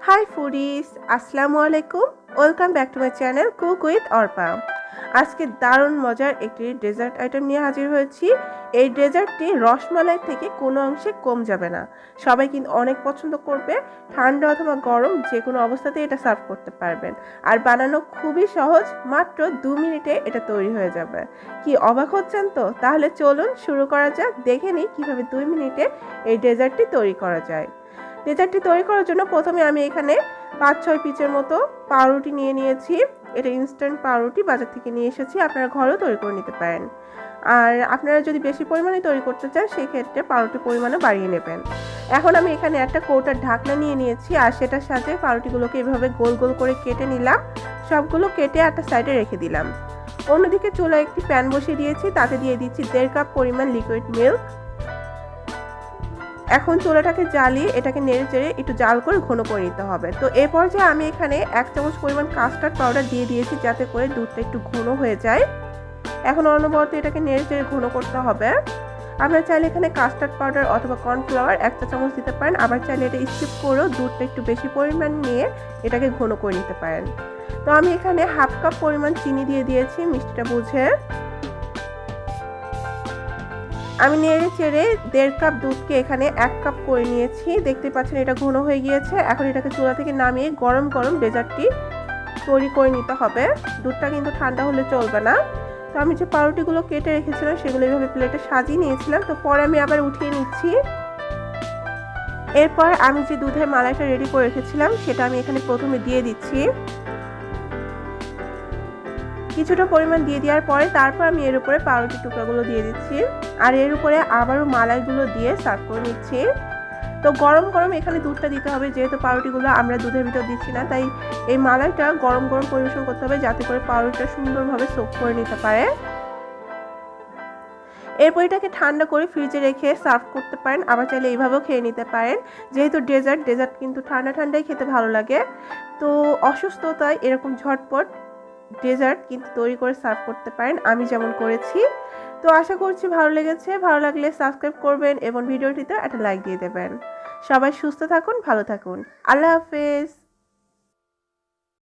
Hi foodies, Assalamu alaikum. Welcome back to my channel Cook with Arpa. আজকে দারুণ মজার একটি ডেজার্ট আইটেম নিয়ে হাজির হয়েছি। এই ডেজার্টটি রসমালাই থেকে কোনো অংশে কম যাবে না। সবাই কিন্তু অনেক পছন্দ করবে। ঠান্ডা অথবা গরম যে কোনো অবস্থাতে এটা সার্ভ করতে পারবেন। আর বানানো খুবই সহজ, মাত্র 2 মিনিটে এটা তৈরি হয়ে যাবে। কি অবাক হচ্ছেন তো? তাহলে চলুন শুরু করা যাক। দেখে নিই কীভাবে 2 মিনিটে এই ডেজার্টটি তৈরি করা যায়। ডেজার্টটি তৈরি করার জন্য প্রথমে আমি এখানে 5-6 পিসের মতো পাউরুটি নিয়ে নিয়েছি। এটা ইনস্ট্যান্ট পাউরুটি বাজার থেকে নিয়ে এসেছি, আপনারা ঘরেও তৈরি করে নিতে পারেন। আর আপনারা যদি বেশি পরিমাণে তৈরি করতে চান সেই ক্ষেত্রে পাউরুটির পরিমাণও বাড়িয়ে নেবেন। এখন আমি এখানে একটা কৌটার ঢাকনা নিয়ে নিয়েছি আর সেটার সাথে পাউরুটিগুলোকে এভাবে গোল গোল করে কেটে নিলাম। সবগুলো কেটে একটা সাইডে রেখে দিলাম। অন্যদিকে চুলায় একটি প্যান বসিয়ে দিয়েছি, তাতে দিয়ে দিচ্ছি 1.5 কাপ পরিমাণ লিকুইড মিল্ক। এখন চুলাটাকে জ্বালিয়ে এটাকে নেড়ে চেড়ে একটু জাল করে ঘন করে নিতে হবে। তো এই পর্যায়ে আমি এখানে 1 চামচ পরিমাণ কাস্টার্ড পাউডার দিয়ে দিয়েছি, যাতে করে দুধটা একটু ঘন হয়ে যায়। এখন অনবরত এটাকে নেড়ে চেড়ে ঘন করতে হবে। আপনারা চাইলে এখানে কাস্টার্ড পাউডার অথবা কর্নফ্লাওয়ার 1 চা চামচ দিতে পারেন, আবার চাইলে এটা স্কিপ করেও দুধটা একটু বেশি পরিমাণ নিয়ে এটাকে ঘন করে নিতে পারেন। তো আমি এখানে 1/2 কাপ পরিমাণ চিনি দিয়ে দিয়েছি মিষ্টিটা বুঝে। আমি নেড়ে চেড়ে 1.5 কাপ দুধকে এখানে 1 কাপ করে নিয়েছি। দেখতে পাচ্ছেন এটা ঘন হয়ে গিয়েছে। এখন এটাকে চুলা থেকে নামিয়ে গরম গরম ডেজার্টটি তৈরি করে নিতে হবে। দুধটা কিন্তু ঠান্ডা হলে চলবে না। তো আমি যে পাউরুটিগুলো কেটে রেখেছিলাম সেগুলো এইভাবে প্লেটে সাজিয়ে নিয়েছিলাম। তো পরে আমি আবার উঠিয়ে নিচ্ছি। এরপর আমি যে দুধের মালাইটা রেডি করে রেখেছিলাম সেটা আমি এখানে প্রথমে দিয়ে দিচ্ছি। কিছুটা পরিমাণ দিয়ে দেওয়ার পরে তারপর আমি এর উপরে পাউরুটির টুকরাগুলো দিয়ে দিচ্ছি আর এর উপরে আবারও মালাইগুলো দিয়ে সার্ভ করে নিচ্ছি। তো গরম গরম এখানে দুধটা দিতে হবে, যেহেতু পাউরুটিগুলো আমরা দুধের ভিতর দিচ্ছি না, তাই এই মালাইটা গরম গরম পরিবেশন করতে হবে, যাতে করে পাউরুটিটা সুন্দরভাবে সোক করে নিতে পারে। এরপর এটাকে ঠান্ডা করে ফ্রিজে রেখে সার্ভ করতে পারেন, আবার চাইলে এইভাবেও খেয়ে নিতে পারেন। যেহেতু ডেজার্ট কিন্তু ঠান্ডা ঠান্ডাই খেতে ভালো লাগে। তো অসুস্থতায় এরকম ঝটপট ডেজার্ট কিন্তু তৈরি করে সার্ভ করতে পারেন, আমি যেমন করেছি। তো আশা করছি ভালো লেগেছে। ভালো লাগলে সাবস্ক্রাইব করবেন এবং ভিডিওটিতে একটা লাইক দিয়ে দেবেন। সবাই সুস্থ থাকুন, ভালো থাকুন। আল্লাহ হাফেজ।